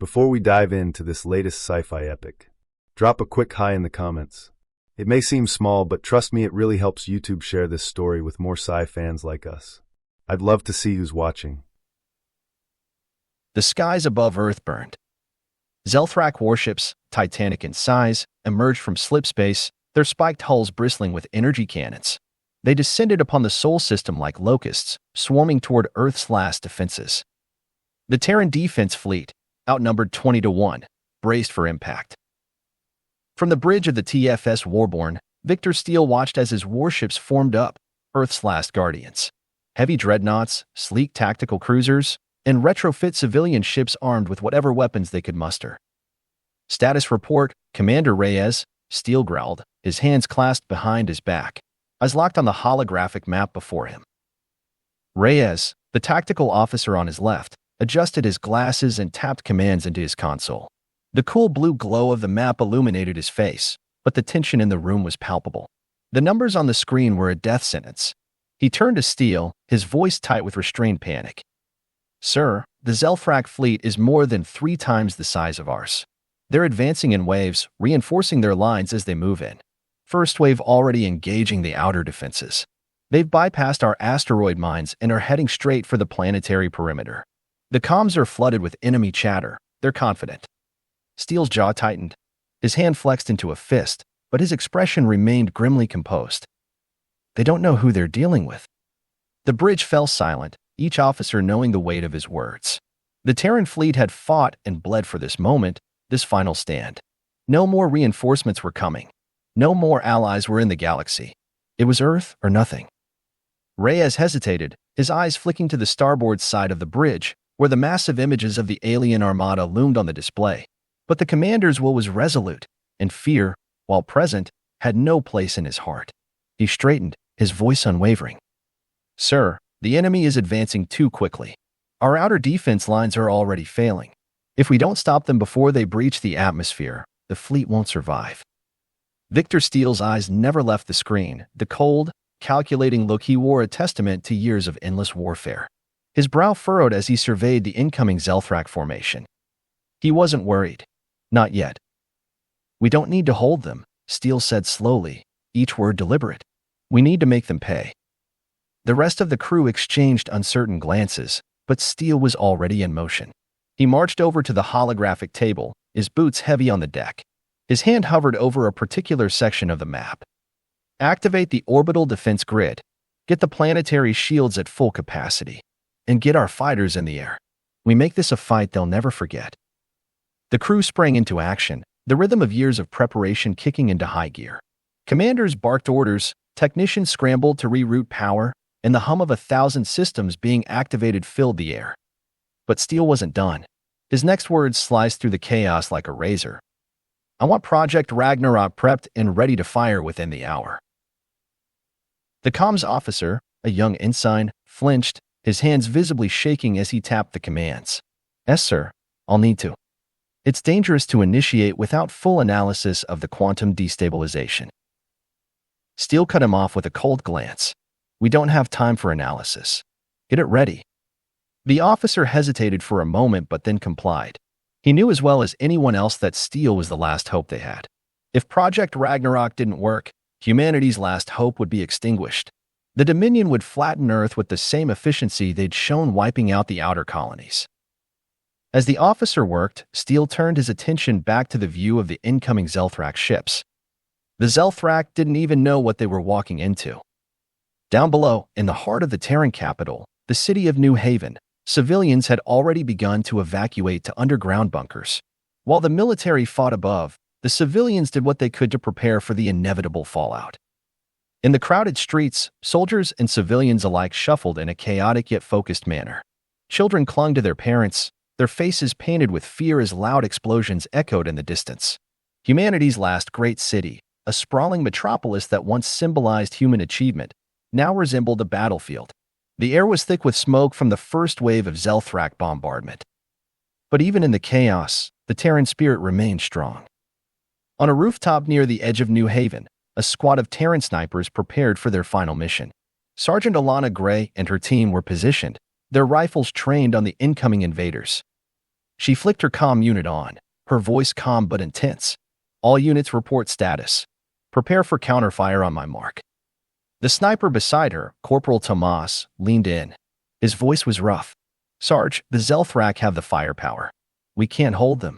Before we dive into this latest sci-fi epic, drop a quick hi in the comments. It may seem small, but trust me, it really helps YouTube share this story with more sci fans like us. I'd love to see who's watching. The skies above Earth burned. Zelthrak warships, titanic in size, emerged from slipspace, their spiked hulls bristling with energy cannons. They descended upon the Sol system like locusts, swarming toward Earth's last defenses. The Terran defense fleet, outnumbered 20-1, braced for impact. From the bridge of the TFS Warborn, Victor Steele watched as his warships formed up, Earth's last guardians. Heavy dreadnoughts, sleek tactical cruisers, and retrofit civilian ships armed with whatever weapons they could muster. Status report, Commander Reyes, Steele growled, his hands clasped behind his back, eyes locked on the holographic map before him. Reyes, the tactical officer on his left, adjusted his glasses and tapped commands into his console. The cool blue glow of the map illuminated his face, but the tension in the room was palpable. The numbers on the screen were a death sentence. He turned to Steele, his voice tight with restrained panic. "Sir, the Zelthrak fleet is more than 3 times the size of ours. They're advancing in waves, reinforcing their lines as they move in. First wave already engaging the outer defenses. They've bypassed our asteroid mines and are heading straight for the planetary perimeter. The comms are flooded with enemy chatter. They're confident." Steele's jaw tightened. His hand flexed into a fist, but his expression remained grimly composed. They don't know who they're dealing with. The bridge fell silent, each officer knowing the weight of his words. The Terran fleet had fought and bled for this moment, this final stand. No more reinforcements were coming. No more allies were in the galaxy. It was Earth or nothing. Reyes hesitated, his eyes flicking to the starboard side of the bridge, where the massive images of the alien armada loomed on the display. But the commander's will was resolute, and fear, while present, had no place in his heart. He straightened, his voice unwavering. "Sir, the enemy is advancing too quickly. Our outer defense lines are already failing. If we don't stop them before they breach the atmosphere, the fleet won't survive." Victor Steele's eyes never left the screen, the cold, calculating look he wore a testament to years of endless warfare. His brow furrowed as he surveyed the incoming Zelthrak formation. He wasn't worried. Not yet. "We don't need to hold them," Steele said slowly, each word deliberate. "We need to make them pay." The rest of the crew exchanged uncertain glances, but Steele was already in motion. He marched over to the holographic table, his boots heavy on the deck. His hand hovered over a particular section of the map. "Activate the orbital defense grid. Get the planetary shields at full capacity. And get our fighters in the air. We make this a fight they'll never forget." The crew sprang into action, the rhythm of years of preparation kicking into high gear. Commanders barked orders, technicians scrambled to reroute power, and the hum of 1,000 systems being activated filled the air. But Steele wasn't done. His next words sliced through the chaos like a razor. "I want Project Ragnarok prepped and ready to fire within the hour." The comms officer, a young ensign, flinched, his hands visibly shaking as he tapped the commands. "Yes, sir. I'll need to. It's dangerous to initiate without full analysis of the quantum destabilization." Steele cut him off with a cold glance. "We don't have time for analysis. Get it ready." The officer hesitated for a moment but then complied. He knew as well as anyone else that Steele was the last hope they had. If Project Ragnarok didn't work, humanity's last hope would be extinguished. The Dominion would flatten Earth with the same efficiency they'd shown wiping out the outer colonies. As the officer worked, Steele turned his attention back to the view of the incoming Zelthrak ships. The Zelthrak didn't even know what they were walking into. Down below, in the heart of the Terran capital, the city of New Haven, civilians had already begun to evacuate to underground bunkers. While the military fought above, the civilians did what they could to prepare for the inevitable fallout. In the crowded streets, soldiers and civilians alike shuffled in a chaotic yet focused manner. Children clung to their parents, their faces painted with fear as loud explosions echoed in the distance. Humanity's last great city, a sprawling metropolis that once symbolized human achievement, now resembled a battlefield. The air was thick with smoke from the first wave of Zelthrak bombardment. But even in the chaos, the Terran spirit remained strong. On a rooftop near the edge of New Haven, a squad of Terran snipers prepared for their final mission. Sergeant Alana Gray and her team were positioned, their rifles trained on the incoming invaders. She flicked her comm unit on, her voice calm but intense. All units report status. Prepare for counterfire on my mark. The sniper beside her, Corporal Tomas, leaned in. His voice was rough. Sarge, the Zelthrak have the firepower. We can't hold them.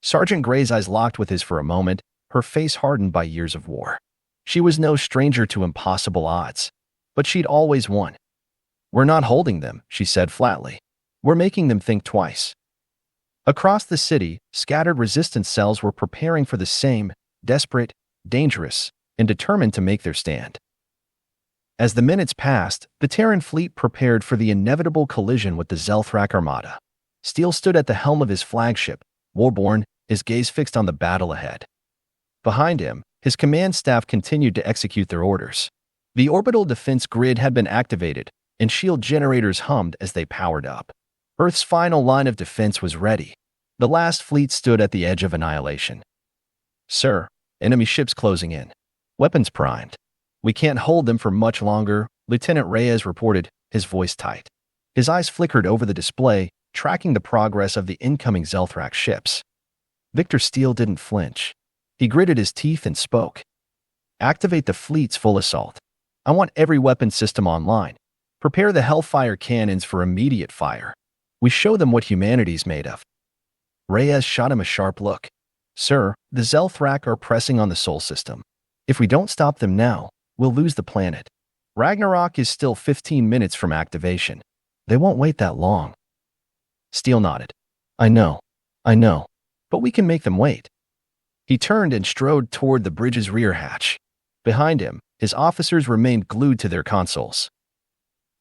Sergeant Gray's eyes locked with his for a moment, her face hardened by years of war. She was no stranger to impossible odds, but she'd always won. We're not holding them, she said flatly. We're making them think twice. Across the city, scattered resistance cells were preparing for the same, desperate, dangerous, and determined to make their stand. As the minutes passed, the Terran fleet prepared for the inevitable collision with the Zelthrak armada. Steele stood at the helm of his flagship, Warborn, his gaze fixed on the battle ahead. Behind him, his command staff continued to execute their orders. The orbital defense grid had been activated, and shield generators hummed as they powered up. Earth's final line of defense was ready. The last fleet stood at the edge of annihilation. Sir, enemy ships closing in. Weapons primed. We can't hold them for much longer, Lieutenant Reyes reported, his voice tight. His eyes flickered over the display, tracking the progress of the incoming Zelthrak ships. Victor Steele didn't flinch. He gritted his teeth and spoke. Activate the fleet's full assault. I want every weapon system online. Prepare the Hellfire cannons for immediate fire. We show them what humanity's made of. Reyes shot him a sharp look. Sir, the Zelthrak are pressing on the Sol system. If we don't stop them now, we'll lose the planet. Ragnarok is still 15 minutes from activation. They won't wait that long. Steele nodded. I know, but we can make them wait. He turned and strode toward the bridge's rear hatch. Behind him, his officers remained glued to their consoles.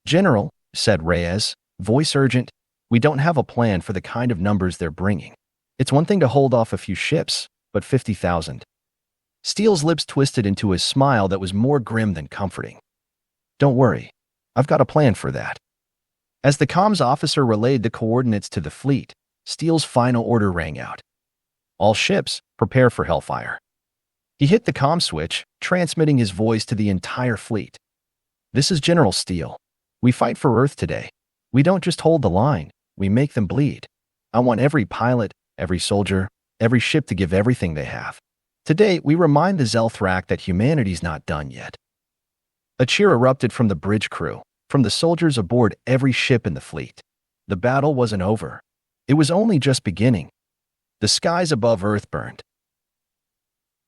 General, said Reyes, voice urgent, we don't have a plan for the kind of numbers they're bringing. It's one thing to hold off a few ships, but 50,000. Steele's lips twisted into a smile that was more grim than comforting. Don't worry, I've got a plan for that. As the comms officer relayed the coordinates to the fleet, Steele's final order rang out. All ships, prepare for Hellfire. He hit the comm switch, transmitting his voice to the entire fleet. This is General Steele. We fight for Earth today. We don't just hold the line, we make them bleed. I want every pilot, every soldier, every ship to give everything they have. Today, we remind the Zelthrak that humanity's not done yet. A cheer erupted from the bridge crew, from the soldiers aboard every ship in the fleet. The battle wasn't over. It was only just beginning. The skies above Earth burned.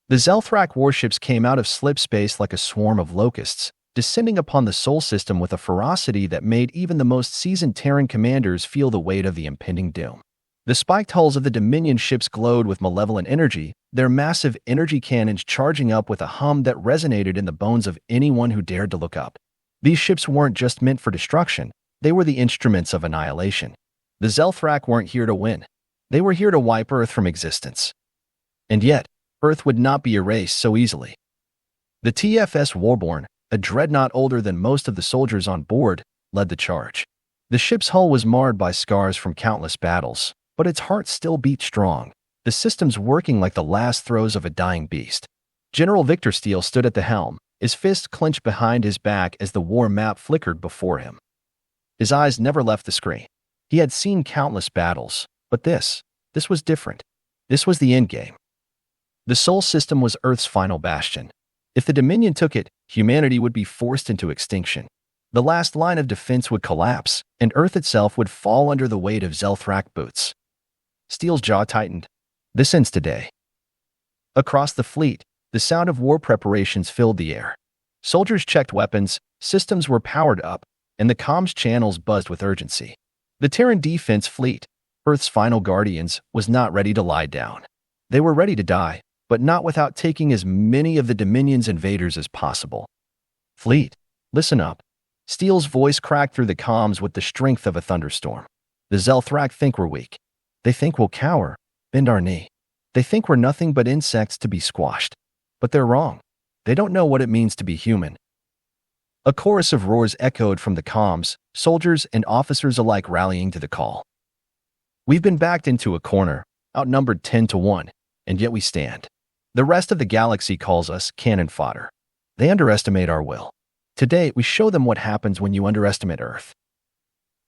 The Zelthrak warships came out of slip space like a swarm of locusts, descending upon the Sol system with a ferocity that made even the most seasoned Terran commanders feel the weight of the impending doom. The spiked hulls of the Dominion ships glowed with malevolent energy, their massive energy cannons charging up with a hum that resonated in the bones of anyone who dared to look up. These ships weren't just meant for destruction, they were the instruments of annihilation. The Zelthrak weren't here to win. They were here to wipe Earth from existence. And yet, Earth would not be erased so easily. The TFS Warborn, a dreadnought older than most of the soldiers on board, led the charge. The ship's hull was marred by scars from countless battles, but its heart still beat strong, the systems working like the last throes of a dying beast. General Victor Steele stood at the helm, his fist clenched behind his back as the war map flickered before him. His eyes never left the screen. He had seen countless battles, but this was different. This was the endgame. The Sol system was Earth's final bastion. If the Dominion took it, humanity would be forced into extinction. The last line of defense would collapse, and Earth itself would fall under the weight of Zelthrak boots. Steele's jaw tightened. This ends today. Across the fleet, the sound of war preparations filled the air. Soldiers checked weapons, systems were powered up, and the comms channels buzzed with urgency. The Terran Defense Fleet, Earth's final guardians, was not ready to lie down. They were ready to die, but not without taking as many of the Dominion's invaders as possible. Fleet, listen up. Steele's voice cracked through the comms with the strength of a thunderstorm. The Zelthrak think we're weak. They think we'll cower, bend our knee. They think we're nothing but insects to be squashed. But they're wrong. They don't know what it means to be human. A chorus of roars echoed from the comms, soldiers and officers alike rallying to the call. We've been backed into a corner, outnumbered 10-1, and yet we stand. The rest of the galaxy calls us cannon fodder. They underestimate our will. Today, we show them what happens when you underestimate Earth.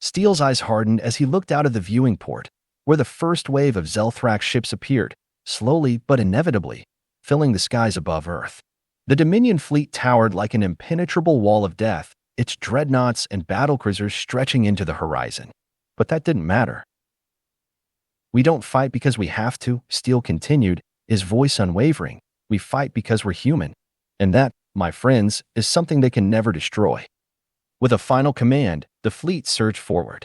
Steele's eyes hardened as he looked out of the viewing port, where the first wave of Zelthrak ships appeared, slowly but inevitably, filling the skies above Earth. The Dominion fleet towered like an impenetrable wall of death, its dreadnoughts and battlecruisers stretching into the horizon. But that didn't matter. "We don't fight because we have to," Steele continued, his voice unwavering. "We fight because we're human. And that, my friends, is something they can never destroy." With a final command, the fleet surged forward.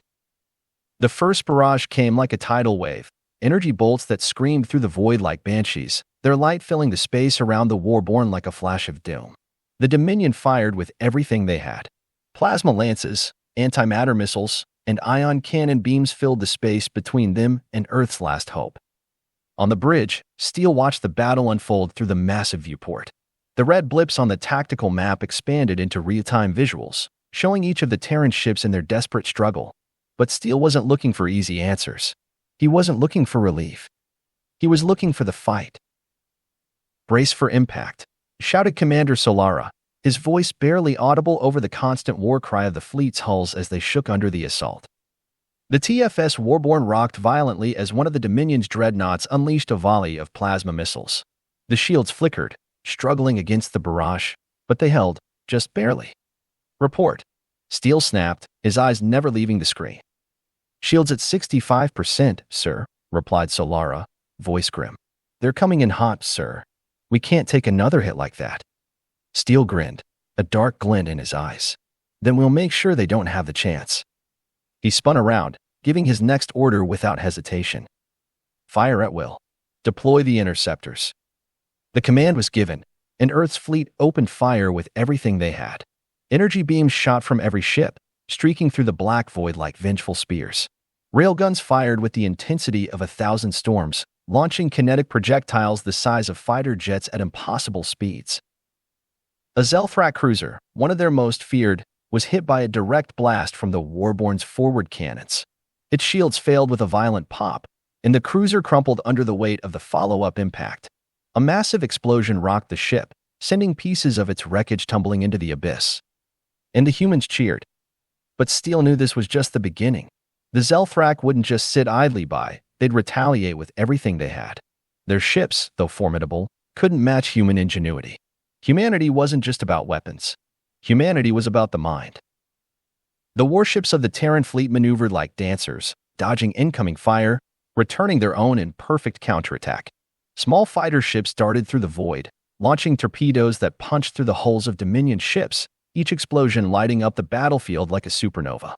The first barrage came like a tidal wave, energy bolts that screamed through the void like banshees, their light filling the space around the Warborn like a flash of doom. The Dominion fired with everything they had. Plasma lances, antimatter missiles, and ion cannon beams filled the space between them and Earth's last hope. On the bridge, Steele watched the battle unfold through the massive viewport. The red blips on the tactical map expanded into real-time visuals, showing each of the Terran ships in their desperate struggle. But Steele wasn't looking for easy answers. He wasn't looking for relief. He was looking for the fight. "Brace for impact," shouted Commander Solara, his voice barely audible over the constant war cry of the fleet's hulls as they shook under the assault. The TFS Warborn rocked violently as one of the Dominion's dreadnoughts unleashed a volley of plasma missiles. The shields flickered, struggling against the barrage, but they held, just barely. "Report," Steele snapped, his eyes never leaving the screen. "Shields at 65%, sir," replied Solara, voice grim. "They're coming in hot, sir. We can't take another hit like that." Steele grinned, a dark glint in his eyes. "Then we'll make sure they don't have the chance." He spun around, giving his next order without hesitation. "Fire at will. Deploy the interceptors." The command was given, and Earth's fleet opened fire with everything they had. Energy beams shot from every ship, streaking through the black void like vengeful spears. Railguns fired with the intensity of 1,000 storms, launching kinetic projectiles the size of fighter jets at impossible speeds. A Zelthrak cruiser, one of their most feared, was hit by a direct blast from the Warborn's forward cannons. Its shields failed with a violent pop, and the cruiser crumpled under the weight of the follow-up impact. A massive explosion rocked the ship, sending pieces of its wreckage tumbling into the abyss. And the humans cheered. But Steele knew this was just the beginning. The Zelthrak wouldn't just sit idly by, they'd retaliate with everything they had. Their ships, though formidable, couldn't match human ingenuity. Humanity wasn't just about weapons. Humanity was about the mind. The warships of the Terran fleet maneuvered like dancers, dodging incoming fire, returning their own in perfect counterattack. Small fighter ships darted through the void, launching torpedoes that punched through the hulls of Dominion ships, each explosion lighting up the battlefield like a supernova.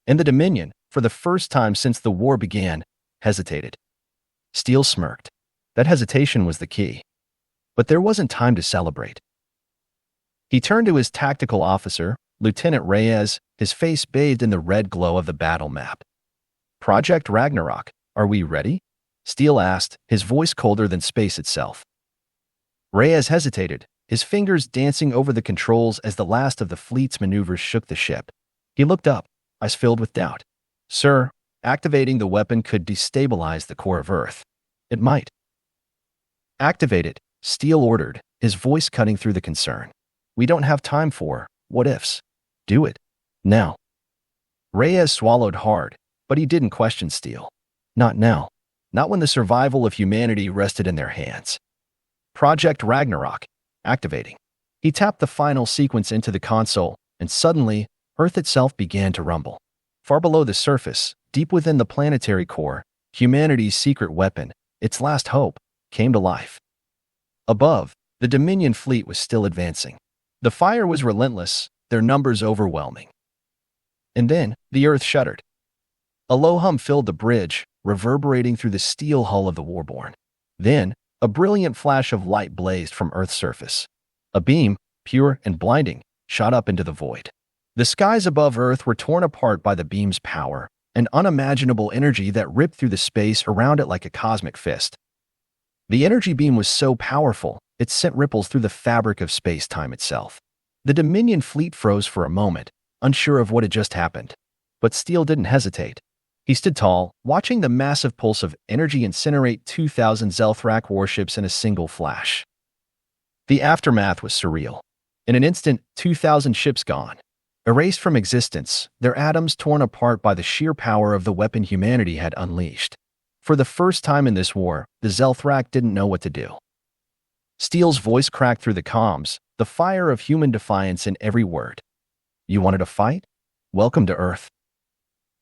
And the Dominion, for the first time since the war began, hesitated. Steele smirked. That hesitation was the key. But there wasn't time to celebrate. He turned to his tactical officer, Lieutenant Reyes, his face bathed in the red glow of the battle map. "Project Ragnarok, are we ready?" Steele asked, his voice colder than space itself. Reyes hesitated, his fingers dancing over the controls as the last of the fleet's maneuvers shook the ship. He looked up, eyes filled with doubt. "Sir, activating the weapon could destabilize the core of Earth." "It might." "Activate it," Steele ordered, his voice cutting through the concern. "We don't have time for what-ifs. Do it. Now." Reyes swallowed hard, but he didn't question Steele. Not now. Not when the survival of humanity rested in their hands. "Project Ragnarok. Activating." He tapped the final sequence into the console, and suddenly, Earth itself began to rumble. Far below the surface, deep within the planetary core, humanity's secret weapon, its last hope, came to life. Above, the Dominion fleet was still advancing. The fire was relentless, their numbers overwhelming. And then, the Earth shuddered. A low hum filled the bridge, reverberating through the steel hull of the Warborn. Then, a brilliant flash of light blazed from Earth's surface. A beam, pure and blinding, shot up into the void. The skies above Earth were torn apart by the beam's power, an unimaginable energy that ripped through the space around it like a cosmic fist. The energy beam was so powerful, it sent ripples through the fabric of space-time itself. The Dominion fleet froze for a moment, unsure of what had just happened. But Steele didn't hesitate. He stood tall, watching the massive pulse of energy incinerate 2,000 Zelthrak warships in a single flash. The aftermath was surreal. In an instant, 2,000 ships gone. Erased from existence, their atoms torn apart by the sheer power of the weapon humanity had unleashed. For the first time in this war, the Zelthrak didn't know what to do. Steele's voice cracked through the comms, the fire of human defiance in every word. You wanted a fight? Welcome to Earth.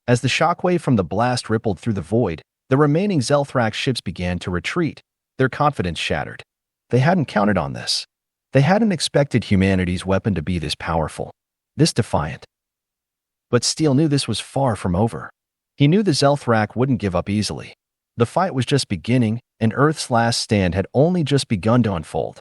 As the shockwave from the blast rippled through the void, the remaining Zelthrak ships began to retreat, their confidence shattered. They hadn't counted on this. They hadn't expected humanity's weapon to be this powerful, this defiant. But Steele knew this was far from over. He knew the Zelthrak wouldn't give up easily. The fight was just beginning, and Earth's last stand had only just begun to unfold.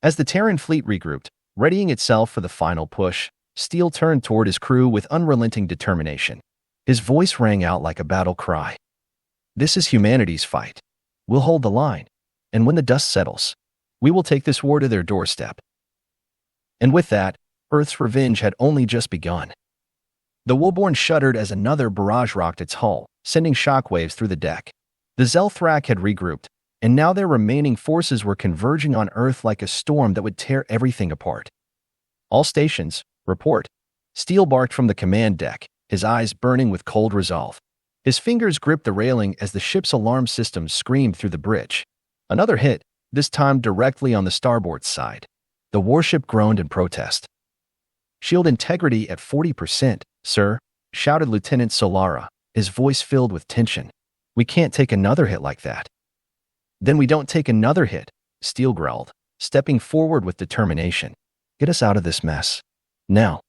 As the Terran fleet regrouped, readying itself for the final push, Steele turned toward his crew with unrelenting determination. His voice rang out like a battle cry. This is humanity's fight. We'll hold the line, and when the dust settles, we will take this war to their doorstep. And with that, Earth's revenge had only just begun. The Woolborn shuddered as another barrage rocked its hull, sending shockwaves through the deck. The Zelthrak had regrouped, and now their remaining forces were converging on Earth like a storm that would tear everything apart. All stations, report. Steele barked from the command deck, his eyes burning with cold resolve. His fingers gripped the railing as the ship's alarm system screamed through the bridge. Another hit, this time directly on the starboard side. The warship groaned in protest. Shield integrity at 40%, sir, shouted Lieutenant Solara, his voice filled with tension. We can't take another hit like that. Then we don't take another hit, Steele growled, stepping forward with determination. Get us out of this mess. Now.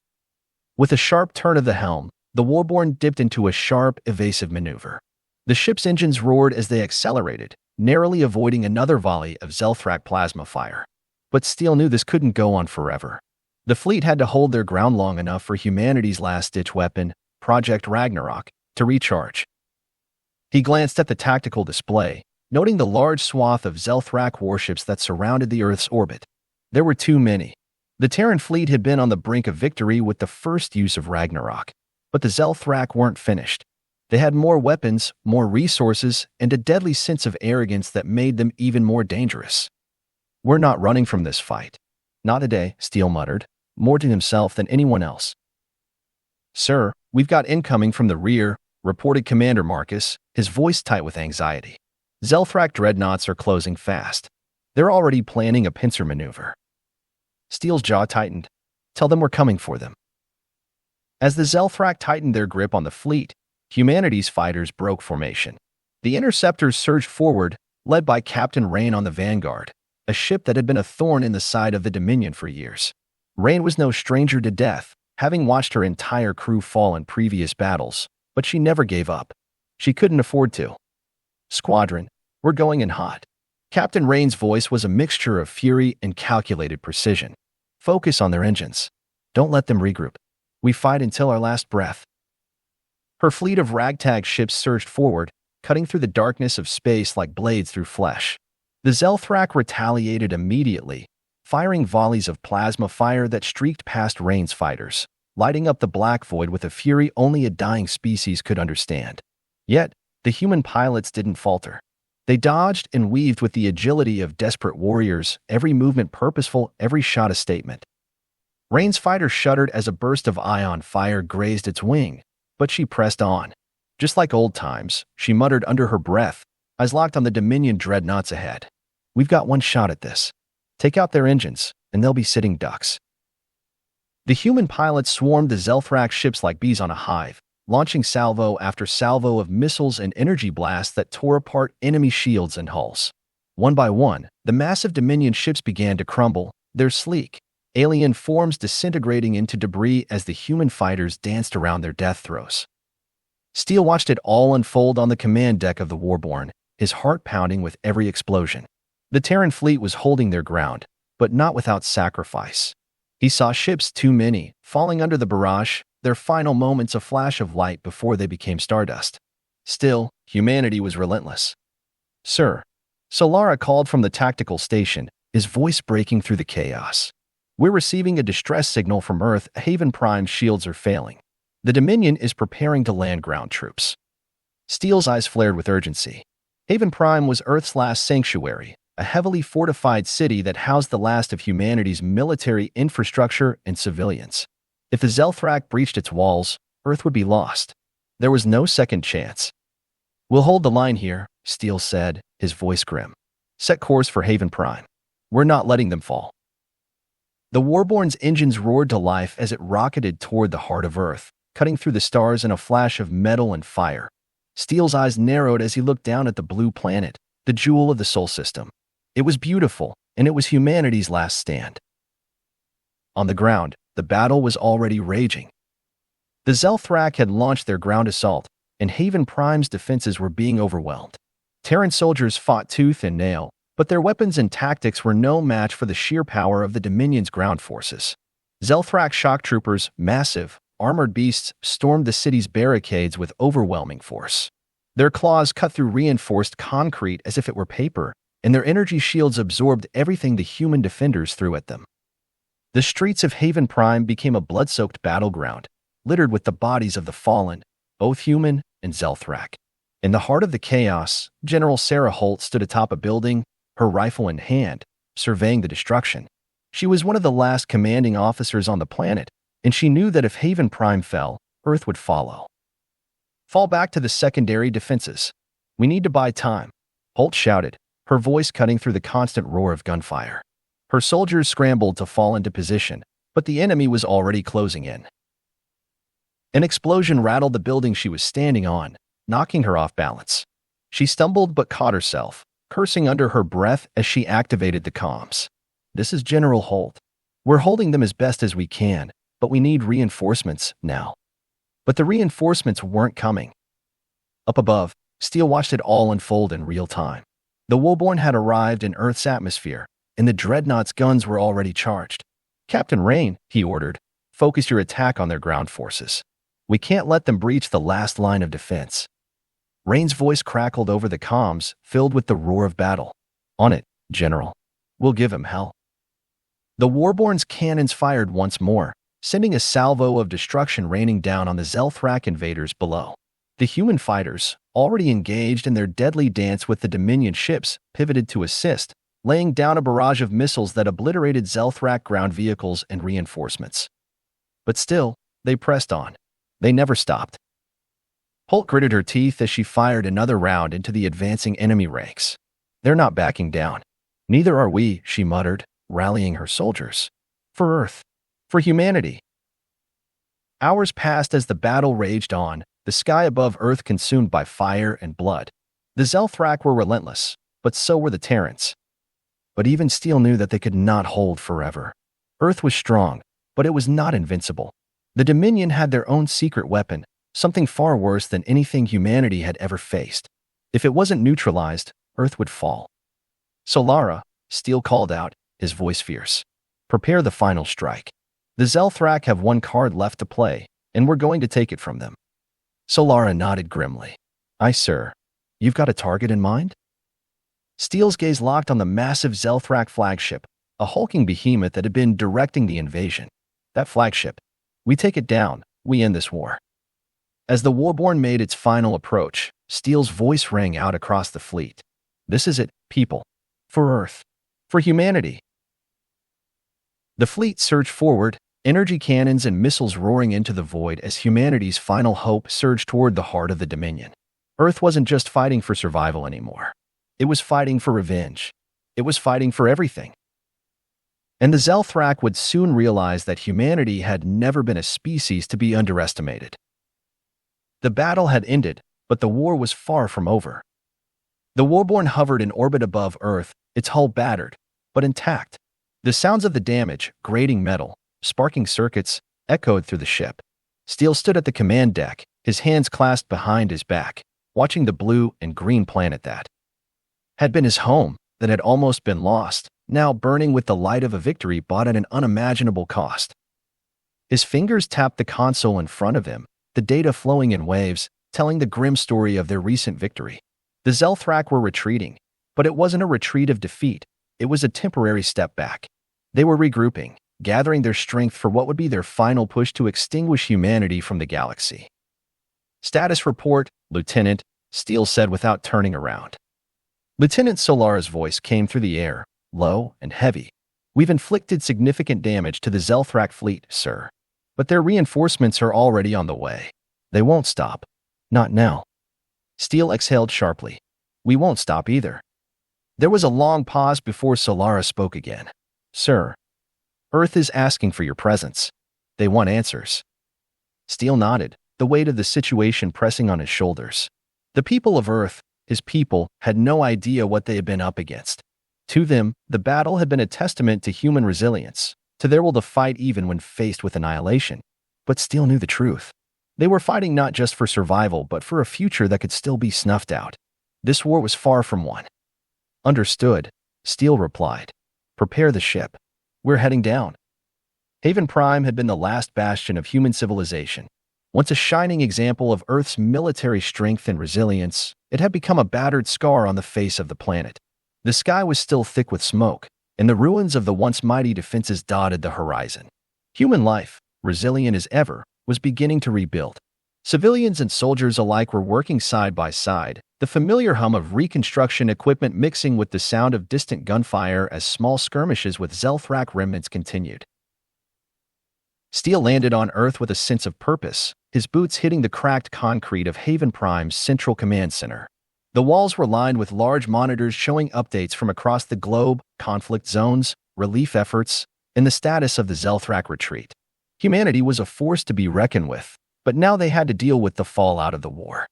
With a sharp turn of the helm, the Woolborn dipped into a sharp, evasive maneuver. The ship's engines roared as they accelerated, narrowly avoiding another volley of Zelthrak plasma fire. But Steele knew this couldn't go on forever. The fleet had to hold their ground long enough for humanity's last-ditch weapon, Project Ragnarok, to recharge. He glanced at the tactical display, noting the large swath of Zelthrak warships that surrounded the Earth's orbit. There were too many. The Terran fleet had been on the brink of victory with the first use of Ragnarok, but the Zelthrak weren't finished. They had more weapons, more resources, and a deadly sense of arrogance that made them even more dangerous. We're not running from this fight. Not today, Steele muttered, more to himself than anyone else. Sir, we've got incoming from the rear, reported Commander Marcus, his voice tight with anxiety. Zelthrak dreadnoughts are closing fast. They're already planning a pincer maneuver. Steele's jaw tightened. Tell them we're coming for them. As the Zelthrak tightened their grip on the fleet, humanity's fighters broke formation. The interceptors surged forward, led by Captain Rain on the Vanguard, a ship that had been a thorn in the side of the Dominion for years. Rain was no stranger to death, having watched her entire crew fall in previous battles, but she never gave up. She couldn't afford to. Squadron, we're going in hot. Captain Rain's voice was a mixture of fury and calculated precision. Focus on their engines. Don't let them regroup. We fight until our last breath. Her fleet of ragtag ships surged forward, cutting through the darkness of space like blades through flesh. The Zelthrak retaliated immediately, firing volleys of plasma fire that streaked past Rain's fighters, lighting up the black void with a fury only a dying species could understand. Yet, the human pilots didn't falter. They dodged and weaved with the agility of desperate warriors, every movement purposeful, every shot a statement. Rain's fighter shuddered as a burst of ion fire grazed its wing, but she pressed on. Just like old times, she muttered under her breath, eyes locked on the Dominion dreadnoughts ahead. We've got one shot at this. Take out their engines, and they'll be sitting ducks. The human pilots swarmed the Zelthrak ships like bees on a hive, launching salvo after salvo of missiles and energy blasts that tore apart enemy shields and hulls. One by one, the massive Dominion ships began to crumble, their sleek, alien forms disintegrating into debris as the human fighters danced around their death throes. Steele watched it all unfold on the command deck of the Woolborn, his heart pounding with every explosion. The Terran fleet was holding their ground, but not without sacrifice. He saw ships too many, falling under the barrage, their final moments a flash of light before they became stardust. Still, humanity was relentless. Sir, Solara called from the tactical station, his voice breaking through the chaos. We're receiving a distress signal from Earth. Haven Prime's shields are failing. The Dominion is preparing to land ground troops. Steele's eyes flared with urgency. Haven Prime was Earth's last sanctuary, a heavily fortified city that housed the last of humanity's military infrastructure and civilians. If the Zelthrak breached its walls, Earth would be lost. There was no second chance. We'll hold the line here, Steele said, his voice grim. Set course for Haven Prime. We're not letting them fall. The Warborn's engines roared to life as it rocketed toward the heart of Earth, cutting through the stars in a flash of metal and fire. Steele's eyes narrowed as he looked down at the blue planet, the jewel of the Sol system. It was beautiful, and it was humanity's last stand. On the ground, the battle was already raging. The Zelthrak had launched their ground assault, and Haven Prime's defenses were being overwhelmed. Terran soldiers fought tooth and nail, but their weapons and tactics were no match for the sheer power of the Dominion's ground forces. Zelthrak shock troopers, massive, armored beasts, stormed the city's barricades with overwhelming force. Their claws cut through reinforced concrete as if it were paper, and their energy shields absorbed everything the human defenders threw at them. The streets of Haven Prime became a blood-soaked battleground, littered with the bodies of the fallen, both human and Zelthrak. In the heart of the chaos, General Sarah Holt stood atop a building, her rifle in hand, surveying the destruction. She was one of the last commanding officers on the planet, and she knew that if Haven Prime fell, Earth would follow. Fall back to the secondary defenses. We need to buy time, Holt shouted, her voice cutting through the constant roar of gunfire. Her soldiers scrambled to fall into position, but the enemy was already closing in. An explosion rattled the building she was standing on, knocking her off balance. She stumbled but caught herself, cursing under her breath as she activated the comms. This is General Holt. We're holding them as best as we can, but we need reinforcements now. But the reinforcements weren't coming. Up above, Steele watched it all unfold in real time. The Woolborn had arrived in Earth's atmosphere, and the Dreadnought's guns were already charged. Captain Rain, he ordered, focus your attack on their ground forces. We can't let them breach the last line of defense. Rain's voice crackled over the comms, filled with the roar of battle. On it, General. We'll give him hell. The Warborn's cannons fired once more, sending a salvo of destruction raining down on the Zelthrak invaders below. The human fighters, already engaged in their deadly dance with the Dominion ships, pivoted to assist, laying down a barrage of missiles that obliterated Zelthrak ground vehicles and reinforcements. But still, they pressed on. They never stopped. Holt gritted her teeth as she fired another round into the advancing enemy ranks. They're not backing down. Neither are we, she muttered, rallying her soldiers. For Earth. For humanity. Hours passed as the battle raged on, the sky above Earth consumed by fire and blood. The Zelthrak were relentless, but so were the Terrans. But even Steele knew that they could not hold forever. Earth was strong, but it was not invincible. The Dominion had their own secret weapon, something far worse than anything humanity had ever faced. If it wasn't neutralized, Earth would fall. Solara, Steele called out, his voice fierce. Prepare the final strike. The Zelthrak have one card left to play, and we're going to take it from them. Solara nodded grimly. Aye, sir. You've got a target in mind? Steele's gaze locked on the massive Zelthrak flagship, a hulking behemoth that had been directing the invasion. That flagship. We take it down, we end this war. As the Warborn made its final approach, Steele's voice rang out across the fleet. This is it, people. For Earth. For humanity. The fleet surged forward, energy cannons and missiles roaring into the void as humanity's final hope surged toward the heart of the Dominion. Earth wasn't just fighting for survival anymore. It was fighting for revenge. It was fighting for everything. And the Zelthrak would soon realize that humanity had never been a species to be underestimated. The battle had ended, but the war was far from over. The Warborn hovered in orbit above Earth, its hull battered, but intact. The sounds of the damage, grating metal, sparking circuits, echoed through the ship. Steele stood at the command deck, his hands clasped behind his back, watching the blue and green planet that had been his home, that had almost been lost, now burning with the light of a victory bought at an unimaginable cost. His fingers tapped the console in front of him, the data flowing in waves, telling the grim story of their recent victory. The Zelthrak were retreating, but it wasn't a retreat of defeat, it was a temporary step back. They were regrouping, gathering their strength for what would be their final push to extinguish humanity from the galaxy. Status report, Lieutenant, Steele said without turning around. Lieutenant Solara's voice came through the air, low and heavy. We've inflicted significant damage to the Zelthrak fleet, sir. But their reinforcements are already on the way. They won't stop. Not now. Steel exhaled sharply. We won't stop either. There was a long pause before Solara spoke again. Sir, Earth is asking for your presence. They want answers. Steel nodded, the weight of the situation pressing on his shoulders. The people of Earth, his people, had no idea what they had been up against. To them, the battle had been a testament to human resilience, to their will to fight even when faced with annihilation. But Steel knew the truth. They were fighting not just for survival, but for a future that could still be snuffed out. This war was far from one. Understood, Steel replied. Prepare the ship. We're heading down. Haven Prime had been the last bastion of human civilization. Once a shining example of Earth's military strength and resilience, it had become a battered scar on the face of the planet. The sky was still thick with smoke, and the ruins of the once mighty defenses dotted the horizon. Human life, resilient as ever, was beginning to rebuild. Civilians and soldiers alike were working side by side, the familiar hum of reconstruction equipment mixing with the sound of distant gunfire as small skirmishes with Zelthrak remnants continued. Steel landed on Earth with a sense of purpose, his boots hitting the cracked concrete of Haven Prime's central command center. The walls were lined with large monitors showing updates from across the globe, conflict zones, relief efforts, and the status of the Zelthrak retreat. Humanity was a force to be reckoned with, but now they had to deal with the fallout of the war.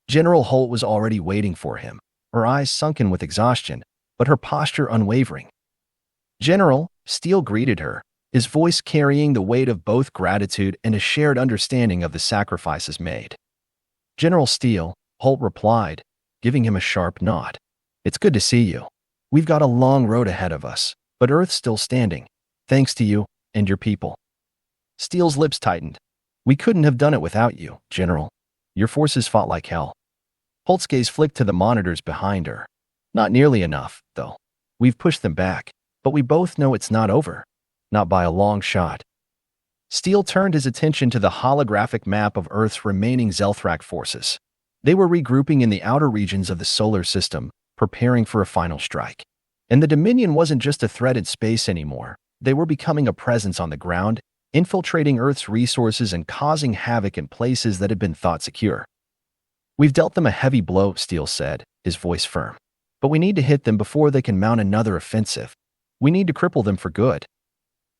General Holt was already waiting for him, her eyes sunken with exhaustion, but her posture unwavering. General, Steel greeted her, his voice carrying the weight of both gratitude and a shared understanding of the sacrifices made. General Steel, Holt replied, giving him a sharp nod. It's good to see you. We've got a long road ahead of us, but Earth's still standing, thanks to you and your people. Steel's lips tightened. We couldn't have done it without you, General. Your forces fought like hell. Holt's gaze flicked to the monitors behind her. Not nearly enough, though. We've pushed them back, but we both know it's not over. Not by a long shot. Steel turned his attention to the holographic map of Earth's remaining Zelthrak forces. They were regrouping in the outer regions of the solar system, preparing for a final strike. And the Dominion wasn't just a threat in space anymore. They were becoming a presence on the ground, infiltrating Earth's resources and causing havoc in places that had been thought secure. We've dealt them a heavy blow, Steel said, his voice firm. But we need to hit them before they can mount another offensive. We need to cripple them for good.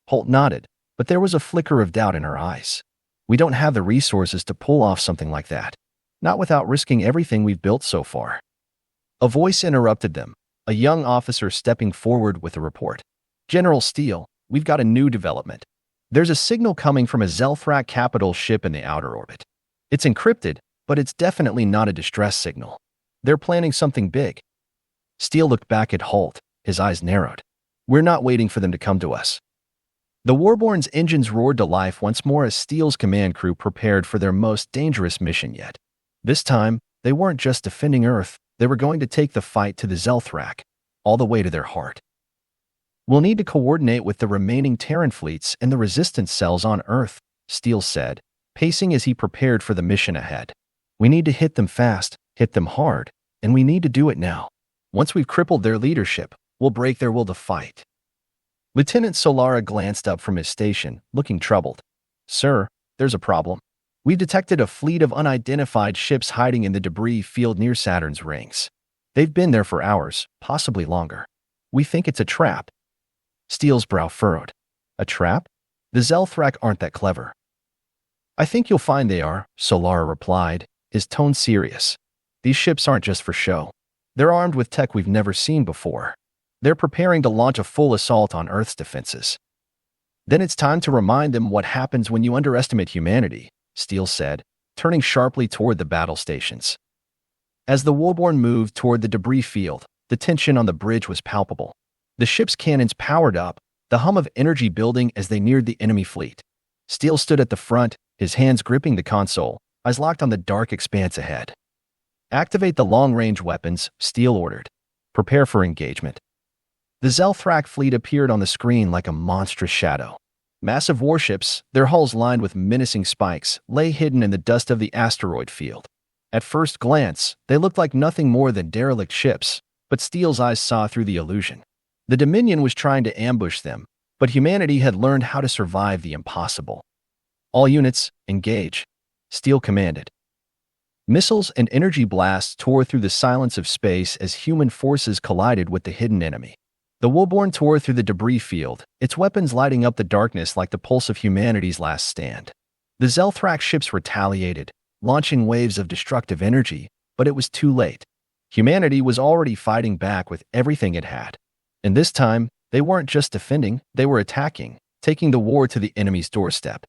Holt nodded, but there was a flicker of doubt in her eyes. We don't have the resources to pull off something like that. Not without risking everything we've built so far. A voice interrupted them, a young officer stepping forward with a report. General Steel, we've got a new development. There's a signal coming from a Zelthrak capital ship in the outer orbit. It's encrypted, but it's definitely not a distress signal. They're planning something big. Steel looked back at Holt, his eyes narrowed. We're not waiting for them to come to us. The Warborn's engines roared to life once more as Steel's command crew prepared for their most dangerous mission yet. This time, they weren't just defending Earth, they were going to take the fight to the Zelthrak, all the way to their heart. We'll need to coordinate with the remaining Terran fleets and the resistance cells on Earth, Steel said, pacing as he prepared for the mission ahead. We need to hit them fast, hit them hard, and we need to do it now. Once we've crippled their leadership, we'll break their will to fight. Lieutenant Solara glanced up from his station, looking troubled. Sir, there's a problem. We've detected a fleet of unidentified ships hiding in the debris field near Saturn's rings. They've been there for hours, possibly longer. We think it's a trap. Steel's brow furrowed. A trap? The Zelthrak aren't that clever. I think you'll find they are, Solara replied, his tone serious. These ships aren't just for show. They're armed with tech we've never seen before. They're preparing to launch a full assault on Earth's defenses. Then it's time to remind them what happens when you underestimate humanity, Steel said, turning sharply toward the battle stations. As the Warborn moved toward the debris field, the tension on the bridge was palpable. The ship's cannons powered up, the hum of energy building as they neared the enemy fleet. Steel stood at the front, his hands gripping the console, eyes locked on the dark expanse ahead. Activate the long-range weapons, Steel ordered. Prepare for engagement. The Zelthrak fleet appeared on the screen like a monstrous shadow. Massive warships, their hulls lined with menacing spikes, lay hidden in the dust of the asteroid field. At first glance, they looked like nothing more than derelict ships, but Steel's eyes saw through the illusion. The Dominion was trying to ambush them, but humanity had learned how to survive the impossible. All units, engage, Steel commanded. Missiles and energy blasts tore through the silence of space as human forces collided with the hidden enemy. The Woolborn tore through the debris field, its weapons lighting up the darkness like the pulse of humanity's last stand. The Zelthrak ships retaliated, launching waves of destructive energy, but it was too late. Humanity was already fighting back with everything it had. And this time, they weren't just defending, they were attacking, taking the war to the enemy's doorstep.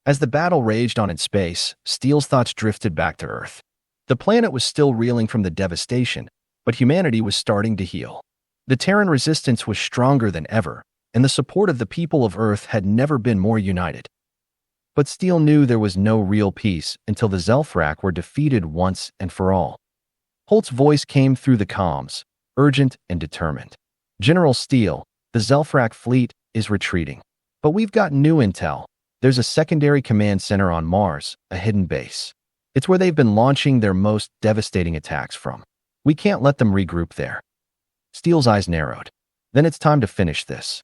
As the battle raged on in space, Steele's thoughts drifted back to Earth. The planet was still reeling from the devastation, but humanity was starting to heal. The Terran resistance was stronger than ever, and the support of the people of Earth had never been more united. But Steele knew there was no real peace until the Zelthrak were defeated once and for all. Holt's voice came through the comms, urgent and determined. "General Steele, the Zelthrak fleet is retreating. But we've got new intel. There's a secondary command center on Mars, a hidden base. It's where they've been launching their most devastating attacks from. We can't let them regroup there." Steele's eyes narrowed. Then it's time to finish this.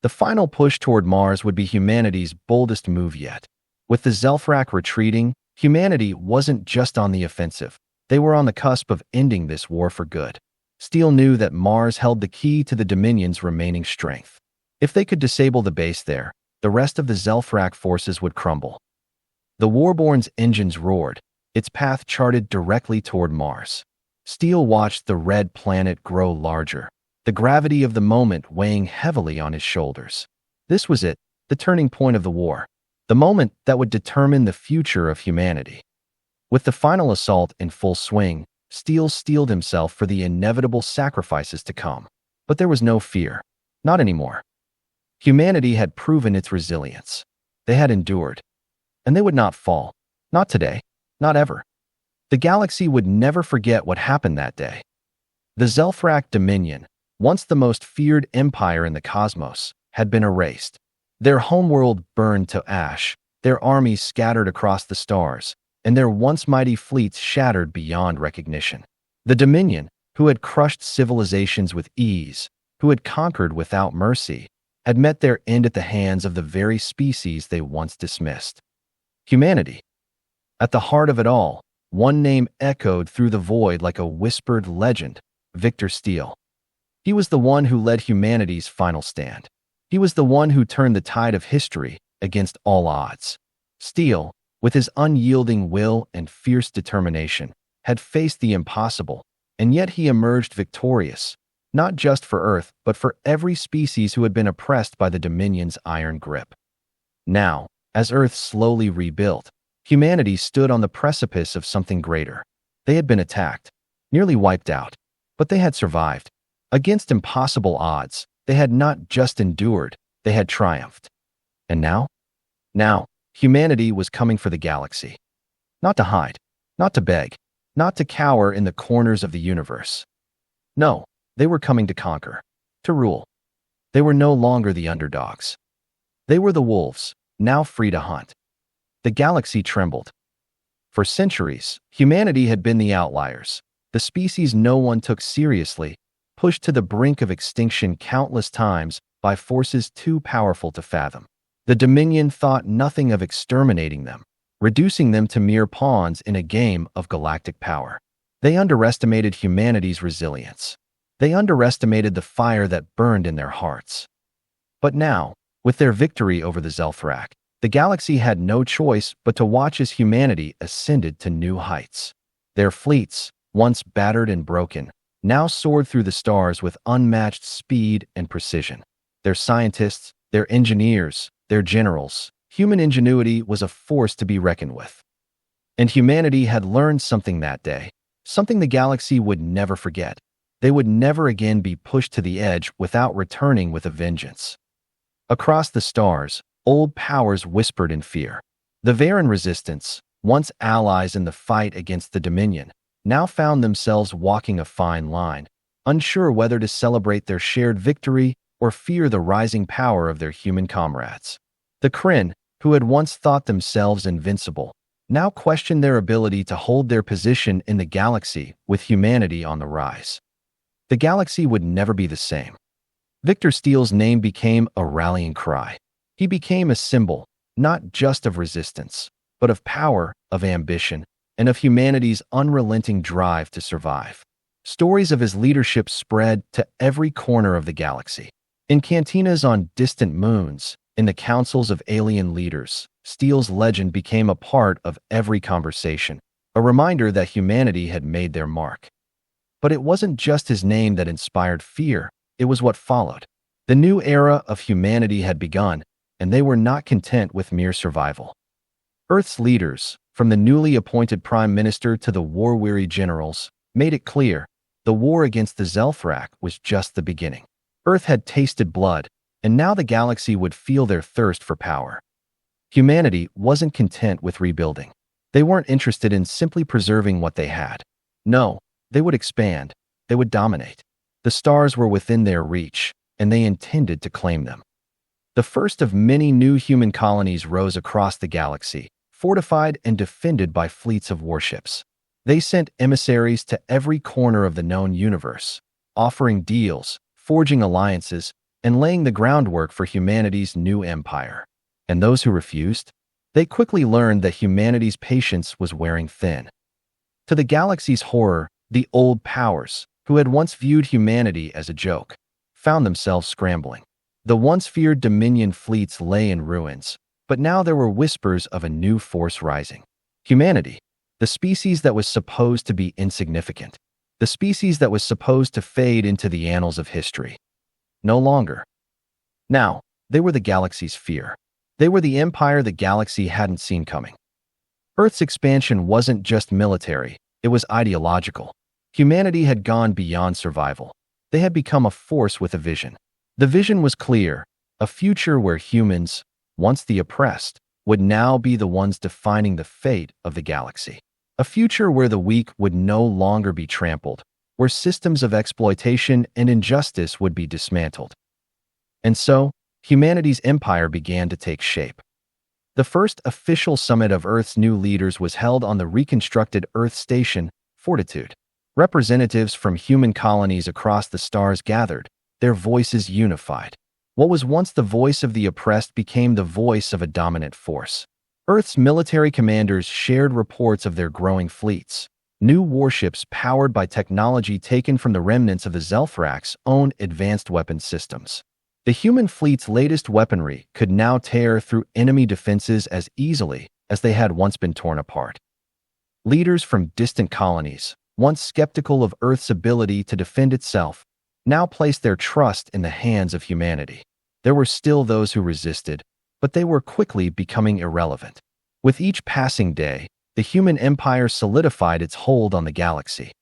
The final push toward Mars would be humanity's boldest move yet. With the Zelthrak retreating, humanity wasn't just on the offensive. They were on the cusp of ending this war for good. Steele knew that Mars held the key to the Dominion's remaining strength. If they could disable the base there, the rest of the Zelthrak forces would crumble. The Warborn's engines roared, its path charted directly toward Mars. Steele watched the red planet grow larger, the gravity of the moment weighing heavily on his shoulders. This was it, the turning point of the war, the moment that would determine the future of humanity. With the final assault in full swing, Steele steeled himself for the inevitable sacrifices to come. But there was no fear. Not anymore. Humanity had proven its resilience. They had endured. And they would not fall. Not today. Not ever. The galaxy would never forget what happened that day. The Zelthrak Dominion, once the most feared empire in the cosmos, had been erased. Their homeworld burned to ash, their armies scattered across the stars, and their once mighty fleets shattered beyond recognition. The Dominion, who had crushed civilizations with ease, who had conquered without mercy, had met their end at the hands of the very species they once dismissed. Humanity. At the heart of it all, one name echoed through the void like a whispered legend: Victor Steele. He was the one who led humanity's final stand. He was the one who turned the tide of history against all odds. Steele, with his unyielding will and fierce determination, had faced the impossible, and yet he emerged victorious, not just for Earth, but for every species who had been oppressed by the Dominion's iron grip. Now, as Earth slowly rebuilt, humanity stood on the precipice of something greater. They had been attacked, nearly wiped out, but they had survived. Against impossible odds, they had not just endured, they had triumphed. And now? Now, humanity was coming for the galaxy. Not to hide, not to beg, not to cower in the corners of the universe. No, they were coming to conquer, to rule. They were no longer the underdogs. They were the wolves, now free to hunt. The galaxy trembled. For centuries, humanity had been the outliers, the species no one took seriously, pushed to the brink of extinction countless times by forces too powerful to fathom. The Dominion thought nothing of exterminating them, reducing them to mere pawns in a game of galactic power. They underestimated humanity's resilience. They underestimated the fire that burned in their hearts. But now, with their victory over the Zelthrak, the galaxy had no choice but to watch as humanity ascended to new heights. Their fleets, once battered and broken, now soared through the stars with unmatched speed and precision. Their scientists, their engineers, their generals, human ingenuity was a force to be reckoned with. And humanity had learned something that day, something the galaxy would never forget. They would never again be pushed to the edge without returning with a vengeance. Across the stars, old powers whispered in fear. The Varan resistance, once allies in the fight against the Dominion, now found themselves walking a fine line, unsure whether to celebrate their shared victory or fear the rising power of their human comrades. The Kryn, who had once thought themselves invincible, now questioned their ability to hold their position in the galaxy with humanity on the rise. The galaxy would never be the same. Victor Steele's name became a rallying cry. He became a symbol, not just of resistance, but of power, of ambition, and of humanity's unrelenting drive to survive. Stories of his leadership spread to every corner of the galaxy. In cantinas on distant moons, in the councils of alien leaders, Steele's legend became a part of every conversation, a reminder that humanity had made their mark. But it wasn't just his name that inspired fear, it was what followed. The new era of humanity had begun, and they were not content with mere survival. Earth's leaders, from the newly appointed Prime Minister to the war-weary generals, made it clear the war against the Zelthrak was just the beginning. Earth had tasted blood, and now the galaxy would feel their thirst for power. Humanity wasn't content with rebuilding. They weren't interested in simply preserving what they had. No, they would expand. They would dominate. The stars were within their reach, and they intended to claim them. The first of many new human colonies rose across the galaxy, fortified and defended by fleets of warships. They sent emissaries to every corner of the known universe, offering deals, forging alliances, and laying the groundwork for humanity's new empire. And those who refused? They quickly learned that humanity's patience was wearing thin. To the galaxy's horror, the old powers, who had once viewed humanity as a joke, found themselves scrambling. The once feared Dominion fleets lay in ruins, but now there were whispers of a new force rising. Humanity, the species that was supposed to be insignificant, the species that was supposed to fade into the annals of history. No longer. Now, they were the galaxy's fear. They were the empire the galaxy hadn't seen coming. Earth's expansion wasn't just military, it was ideological. Humanity had gone beyond survival. They had become a force with a vision. The vision was clear, a future where humans, once the oppressed, would now be the ones defining the fate of the galaxy. A future where the weak would no longer be trampled, where systems of exploitation and injustice would be dismantled. And so, humanity's empire began to take shape. The first official summit of Earth's new leaders was held on the reconstructed Earth station, Fortitude. Representatives from human colonies across the stars gathered, their voices unified. What was once the voice of the oppressed became the voice of a dominant force. Earth's military commanders shared reports of their growing fleets, new warships powered by technology taken from the remnants of the Zelthrak's own advanced weapons systems. The human fleet's latest weaponry could now tear through enemy defenses as easily as they had once been torn apart. Leaders from distant colonies, once skeptical of Earth's ability to defend itself, now placed their trust in the hands of humanity. There were still those who resisted, but they were quickly becoming irrelevant. With each passing day, the human empire solidified its hold on the galaxy.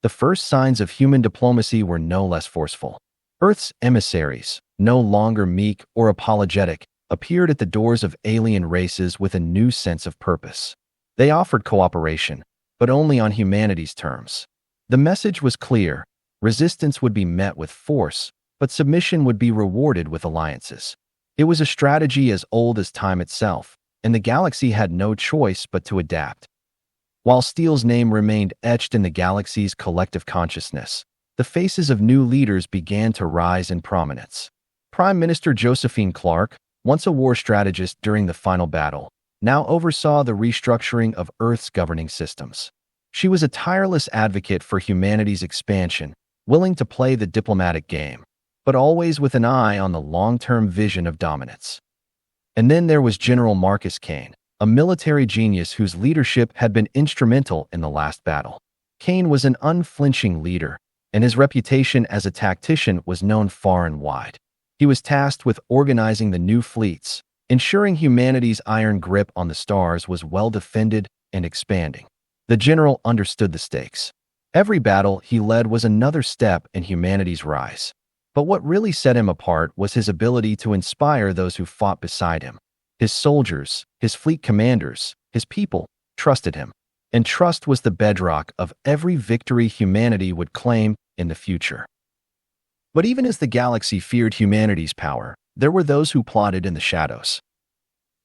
The first signs of human diplomacy were no less forceful. Earth's emissaries, no longer meek or apologetic, appeared at the doors of alien races with a new sense of purpose. They offered cooperation, but only on humanity's terms. The message was clear: resistance would be met with force, but submission would be rewarded with alliances. It was a strategy as old as time itself, and the galaxy had no choice but to adapt. While Steele's name remained etched in the galaxy's collective consciousness, the faces of new leaders began to rise in prominence. Prime Minister Josephine Clark, once a war strategist during the final battle, now oversaw the restructuring of Earth's governing systems. She was a tireless advocate for humanity's expansion, willing to play the diplomatic game, but always with an eye on the long-term vision of dominance. And then there was General Marcus Kane, a military genius whose leadership had been instrumental in the last battle. Kane was an unflinching leader, and his reputation as a tactician was known far and wide. He was tasked with organizing the new fleets, ensuring humanity's iron grip on the stars was well defended and expanding. The general understood the stakes. Every battle he led was another step in humanity's rise. But what really set him apart was his ability to inspire those who fought beside him. His soldiers, his fleet commanders, his people trusted him. And trust was the bedrock of every victory humanity would claim in the future. But even as the galaxy feared humanity's power, there were those who plotted in the shadows.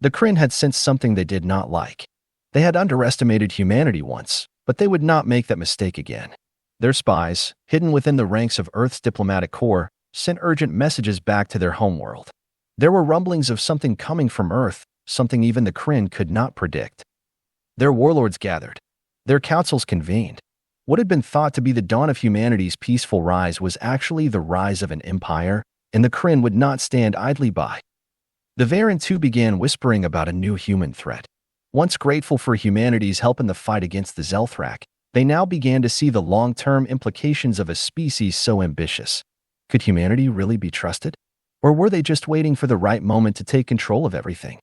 The Kryn had sensed something they did not like. They had underestimated humanity once, but they would not make that mistake again. Their spies, hidden within the ranks of Earth's diplomatic corps, sent urgent messages back to their homeworld. There were rumblings of something coming from Earth, something even the Kryn could not predict. Their warlords gathered. Their councils convened. What had been thought to be the dawn of humanity's peaceful rise was actually the rise of an empire, and the Kryn would not stand idly by. The Varen too began whispering about a new human threat. Once grateful for humanity's help in the fight against the Zelthrak, they now began to see the long-term implications of a species so ambitious. Could humanity really be trusted? Or were they just waiting for the right moment to take control of everything?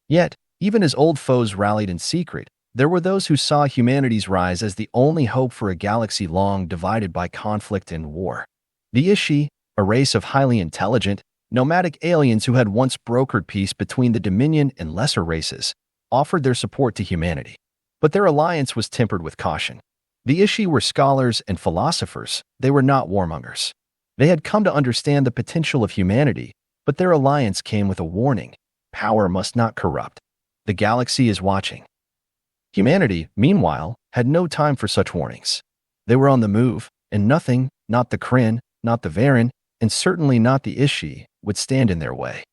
Yet, even as old foes rallied in secret, there were those who saw humanity's rise as the only hope for a galaxy long divided by conflict and war. The Ishi, a race of highly intelligent, nomadic aliens who had once brokered peace between the Dominion and lesser races, offered their support to humanity. But their alliance was tempered with caution. The Ishi were scholars and philosophers, they were not warmongers. They had come to understand the potential of humanity, but their alliance came with a warning: power must not corrupt. The galaxy is watching. Humanity, meanwhile, had no time for such warnings. They were on the move, and nothing, not the Kryn, not the Varen, and certainly not the Ishi, would stand in their way.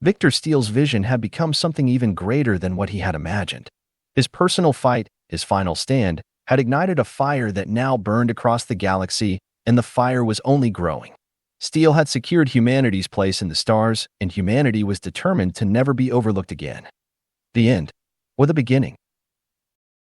Victor Steele's vision had become something even greater than what he had imagined. His personal fight, his final stand, had ignited a fire that now burned across the galaxy, and the fire was only growing. Steele had secured humanity's place in the stars, and humanity was determined to never be overlooked again. The end, or the beginning,